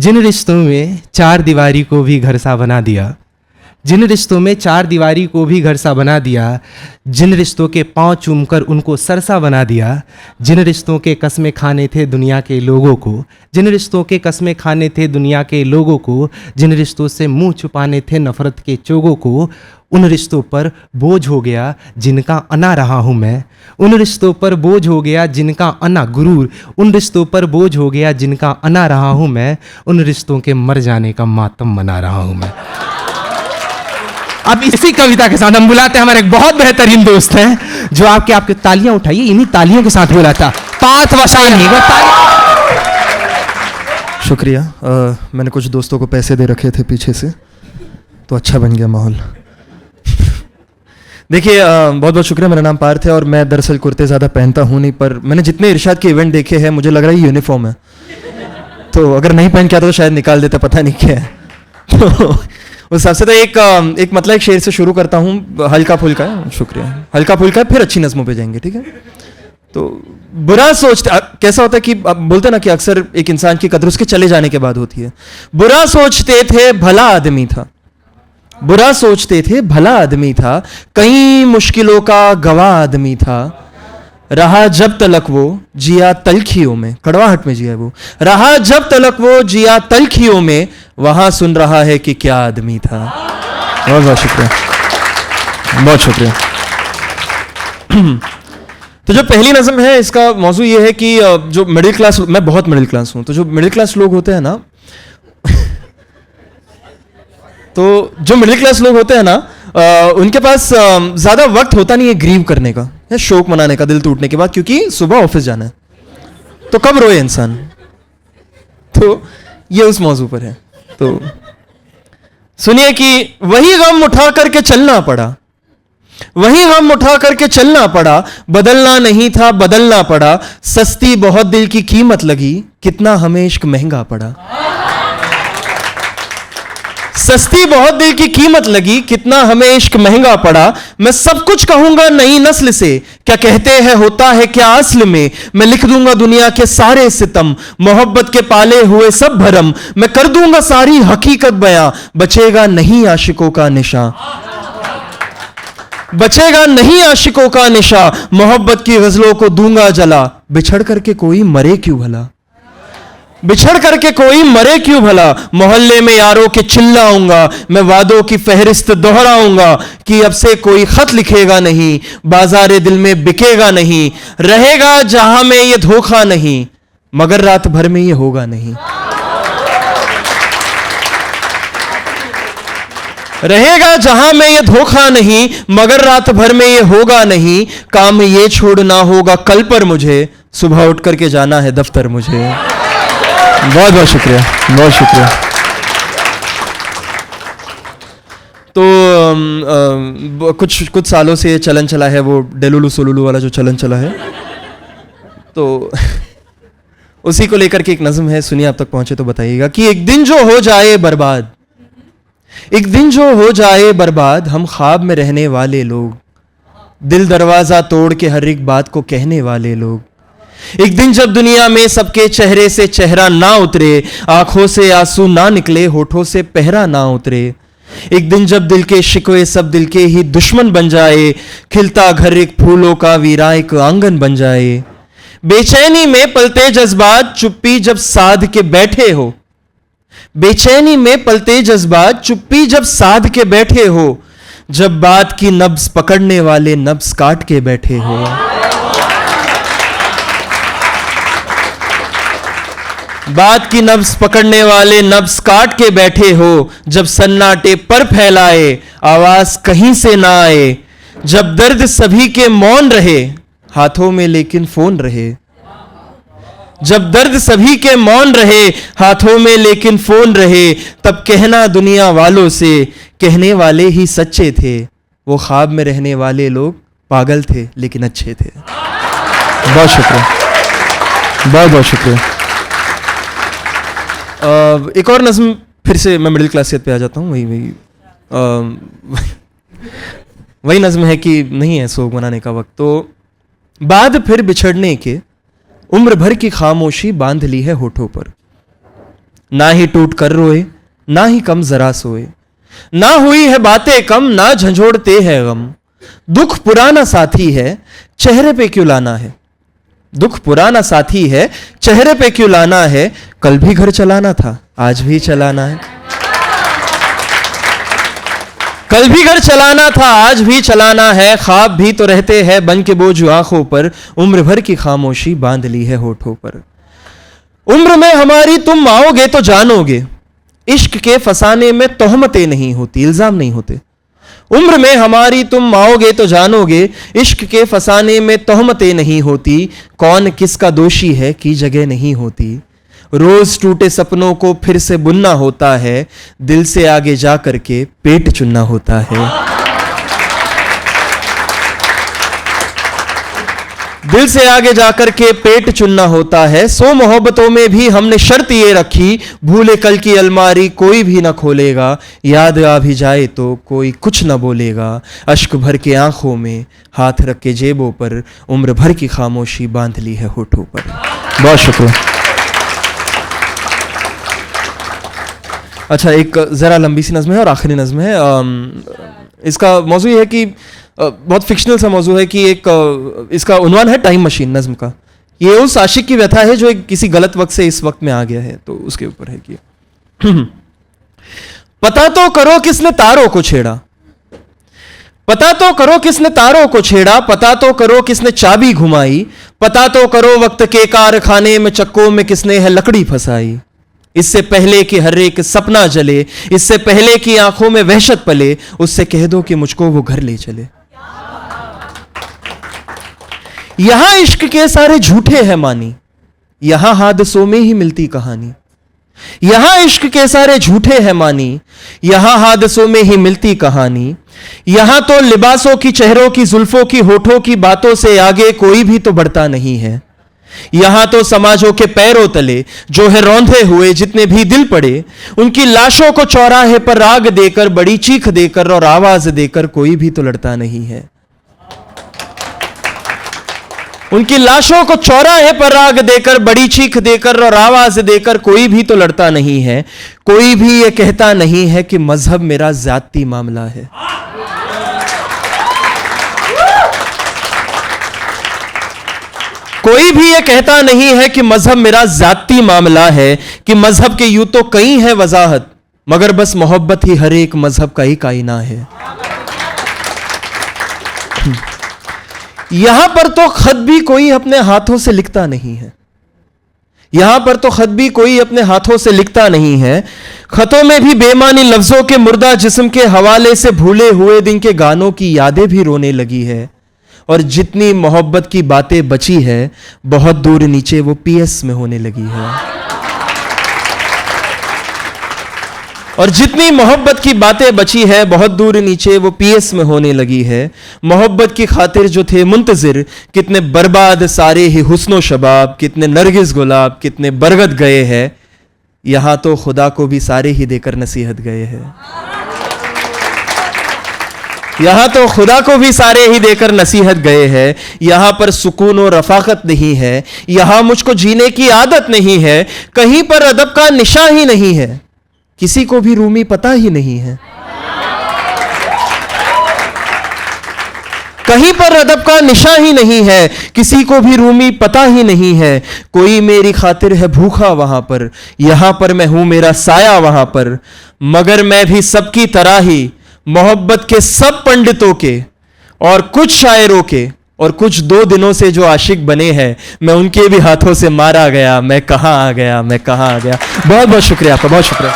जिन रिश्तों में चार दीवारी को भी घर सा बना दिया, जिन रिश्तों में चार दीवारी को भी घर सा बना दिया, जिन रिश्तों के पांव चूमकर उनको सरसा बना दिया, जिन रिश्तों के कस्में खाने थे दुनिया के लोगों को, जिन रिश्तों के कस्में खाने थे दुनिया के लोगों को, जिन रिश्तों से मुंह छुपाने थे नफरत के चोगों को, उन रिश्तों पर बोझ हो गया जिनका अना रहा हूँ मैं, उन रिश्तों पर बोझ हो गया जिनका अना गुरूर, उन रिश्तों पर बोझ हो गया जिनका अना रहा हूँ मैं, उन रिश्तों के मर जाने का मातम मना रहा हूँ मैं। अब इसी कविता के साथ हम बुलाते हैं हमारे एक बहुत बेहतरीन दोस्त हैं जो आपके तालियां उठाइए, इन्हीं तालियों के साथ बुलाता पार्थ वसानी। शुक्रिया। मैंने कुछ दोस्तों को पैसे दे रखे थे पीछे से, तो अच्छा बन गया माहौल। देखिए, बहुत बहुत शुक्रिया। मेरा नाम पार्थ है और मैं दरअसल कुर्ते ज़्यादा पहनता हूँ नहीं, पर मैंने जितने इरशाद के इवेंट देखे हैं मुझे लग रहा है यूनिफॉर्म है, तो अगर नहीं पहन के आता तो शायद निकाल देता, पता नहीं क्या है। तो उस हिसाब से तो एक मतलब एक शेर से शुरू करता हूँ, हल्का फुल्का है। शुक्रिया। हल्का फुल्का है, फिर अच्छी नज़मों पे जाएंगे, ठीक है। तो बुरा सोचते कैसा होता है कि बोलते ना कि अक्सर एक इंसान की कदर उसके चले जाने के बाद होती है। बुरा सोचते थे भला आदमी था, बुरा सोचते थे भला आदमी था, कई मुश्किलों का गवाह आदमी था, रहा जब तलक वो जिया तलखियों में, कड़वाहट में जिया वो, रहा जब तलक वो जिया तलखियों में, वहां सुन रहा है कि क्या आदमी था। बहुत बहुत शुक्रिया, बहुत शुक्रिया। तो जो पहली नज़म है इसका मौजू ये है कि जो मिडिल क्लास, मैं बहुत मिडिल क्लास हूं, तो जो मिडिल क्लास लोग होते हैं ना तो जो मिडिल क्लास लोग होते हैं ना उनके पास ज़्यादा वक्त होता नहीं है ग्रीव करने का या शोक मनाने का दिल टूटने के बाद, क्योंकि सुबह ऑफिस जाना है, तो कब रोए इंसान। तो ये उस मौजू पर है। तो सुनिए कि वही गम उठा करके चलना पड़ा, वही गम उठा करके चलना पड़ा, बदलना नहीं था बदलना पड़ा, सस्ती बहुत दिल की कीमत लगी, कितना हमें इश्क महंगा पड़ा। सस्ती बहुत दिल की कीमत लगी, कितना हमें इश्क महंगा पड़ा। मैं सब कुछ कहूंगा नई नस्ल से, क्या कहते हैं होता है क्या असल में। मैं लिख दूंगा दुनिया के सारे सितम, मोहब्बत के पाले हुए सब भरम। मैं कर दूंगा सारी हकीकत बयां, बचेगा नहीं आशिकों का निशा, बचेगा नहीं आशिकों का निशा। मोहब्बत की गजलों को दूंगा जला, बिछड़ करके कोई मरे क्यों भला, बिछड़ करके कोई मरे क्यों भला। मोहल्ले में यारों के चिल्लाऊंगा, मैं वादों की फहरिस्त दोहराऊंगा, कि अब से कोई खत लिखेगा नहीं, बाजारे दिल में बिकेगा नहीं। रहेगा जहां में ये धोखा नहीं, मगर रात भर में ये होगा नहीं। रहेगा जहां में ये धोखा नहीं, मगर रात भर में ये होगा नहीं। काम ये छोड़ना होगा कल पर मुझे, सुबह उठ करके जाना है दफ्तर मुझे। बहुत बहुत शुक्रिया, बहुत शुक्रिया। तो कुछ सालों से ये चलन चला है, वो डेलुलु सोलुलु वाला जो चलन चला है, तो उसी को लेकर के एक नज़म है, सुनिए आप तक पहुंचे तो बताइएगा। कि एक दिन जो हो जाए बर्बाद, एक दिन जो हो जाए बर्बाद, हम ख्वाब में रहने वाले लोग, दिल दरवाजा तोड़ के हर एक बात को कहने वाले लोग। एक दिन जब दुनिया में सबके चेहरे से चेहरा ना उतरे, आंखों से आंसू ना निकले, होठों से पहरा ना उतरे। एक दिन जब दिल के शिकवे सब दिल के ही दुश्मन बन जाए, खिलता घर एक फूलों का वीरा एक आंगन बन जाए। बेचैनी में पलते जज्बात चुप्पी जब साध के बैठे हो, बेचैनी में पलते जज्बात चुप्पी जब साध के बैठे हो, जब बात की नब्ज पकड़ने वाले नब्ज काट के बैठे हो। बात की नब्ज पकड़ने वाले नब्ज काट के बैठे हो, जब सन्नाटे पर फैलाए आवाज कहीं से ना आए, जब दर्द सभी के मौन रहे हाथों में लेकिन फोन रहे, जब दर्द सभी के मौन रहे हाथों में लेकिन फोन रहे, तब कहना दुनिया वालों से कहने वाले ही सच्चे थे, वो ख्वाब में रहने वाले लोग पागल थे लेकिन अच्छे थे। बहुत शुक्रिया, बहुत बहुत शुक्रिया। एक और नज़्म, फिर से मैं मिडिल क्लासियत पे आ जाता हूँ। वही नज़्म है कि नहीं है सोग मनाने का वक्त, तो बाद फिर बिछड़ने के उम्र भर की खामोशी बांध ली है होठों पर, ना ही टूट कर रोए, ना ही कम जरा सोए, ना हुई है बातें कम, ना झंझोड़ते हैं गम। दुख पुराना साथी है, चेहरे पे क्यों लाना है। दुख पुराना साथी है, चेहरे पे क्यों लाना है। कल भी घर चलाना था, आज भी चलाना है। कल भी घर चलाना था, आज भी चलाना है। ख्वाब भी तो रहते हैं बन के बोझ आंखों पर, उम्र भर की खामोशी बांध ली है होठों पर। उम्र में हमारी तुम आओगे तो जानोगे, इश्क के फसाने में तोहमतें नहीं होती, इल्जाम नहीं होते। उम्र में हमारी तुम आओगे तो जानोगे, इश्क के फसाने में तोहमतें नहीं होती। कौन किसका दोषी है की जगह नहीं होती। रोज टूटे सपनों को फिर से बुनना होता है, दिल से आगे जा करके पेट चुनना होता है। दिल से आगे जाकर के पेट चुनना होता है। सो मोहब्बतों में भी हमने शर्त ये रखी, भूले कल की अलमारी कोई भी ना खोलेगा। याद आ भी जाए तो कोई कुछ ना बोलेगा। अश्क भर के आंखों में हाथ रख के जेबों पर, उम्र भर की खामोशी बांध ली है होठों पर। बहुत शुक्रिया। अच्छा, एक ज़रा लंबी सी नज़्म है और आखिरी नज़्म है। इसका मौजू ये है कि बहुत फिक्शनल सा मौजू है कि एक इसका उन्वान है टाइम मशीन नज़्म का। ये उस आशिक की व्यथा है जो एक किसी गलत वक्त से इस वक्त में आ गया है, तो उसके ऊपर है कि पता तो करो किसने तारों को छेड़ा, पता तो करो किसने तारों को छेड़ा, पता तो करो किसने चाबी घुमाई, पता तो करो वक्त के कारखाने में चक्कों में किसने है लकड़ी फंसाई। इससे पहले कि हर एक सपना जले, इससे पहले कि आंखों में वहशत पले, उससे कह दो कि मुझको वो घर ले चले। यहां इश्क के सारे झूठे हैं मानी, यहां हादसों में ही मिलती कहानी। यहां इश्क के सारे झूठे हैं मानी, यहां हादसों में ही मिलती कहानी। यहां तो लिबासों की, चेहरों की, जुल्फों की, होठों की बातों से आगे कोई भी तो बढ़ता नहीं है। यहां तो समाजों के पैरों तले जो है रौंधे हुए जितने भी दिल पड़े, उनकी लाशों को चौराहे पर आग देकर, बड़ी चीख देकर और आवाज देकर कोई भी तो लड़ता नहीं है। उनकी लाशों को चौराहे पर आग देकर, बड़ी चीख देकर और आवाज देकर कोई भी तो लड़ता नहीं है। कोई भी ये कहता नहीं है कि मजहब मेरा जाती मामला है। कोई भी ये कहता नहीं है कि मजहब मेरा जाती मामला है, कि मजहब के यूं तो कई है वजाहत, मगर बस मोहब्बत ही हर एक मजहब का ही कायना है। यहां पर तो खत भी कोई अपने हाथों से लिखता नहीं है। यहां पर तो खत भी कोई अपने हाथों से लिखता नहीं है। खतों में भी बेमानी लफ्जों के मुर्दा जिस्म के हवाले से भूले हुए दिन के गानों की यादें भी रोने लगी है। और जितनी मोहब्बत की बातें बची है, बहुत दूर नीचे वो पीएस में होने लगी है। और जितनी मोहब्बत की बातें बची है, बहुत दूर नीचे वो पीएस में होने लगी है। मोहब्बत की खातिर जो थे मुंतजिर, कितने बर्बाद सारे ही हुस्नो शबाब, कितने नरगिस गुलाब, कितने बरगद गए हैं। यहां तो खुदा को भी सारे ही देकर नसीहत गए हैं। यहां तो खुदा को भी सारे ही देकर नसीहत गए हैं। यहां पर सुकून और रफाकत नहीं है, यहां मुझको जीने की आदत नहीं है। कहीं पर अदब का निशा ही नहीं है, किसी को भी रूमी पता ही नहीं है। कहीं पर अदब का निशा ही नहीं है, किसी को भी रूमी पता ही नहीं है। कोई मेरी खातिर है भूखा वहां पर, यहां पर मैं हूं मेरा साया वहां पर। मगर मैं भी सबकी तरह ही मोहब्बत के सब पंडितों के और कुछ शायरों के और कुछ 2 दिनों से जो आशिक बने हैं, मैं उनके भी हाथों से मारा गया। मैं कहां आ गया, मैं कहां आ गया। बहुत बहुत शुक्रिया आपका, बहुत शुक्रिया।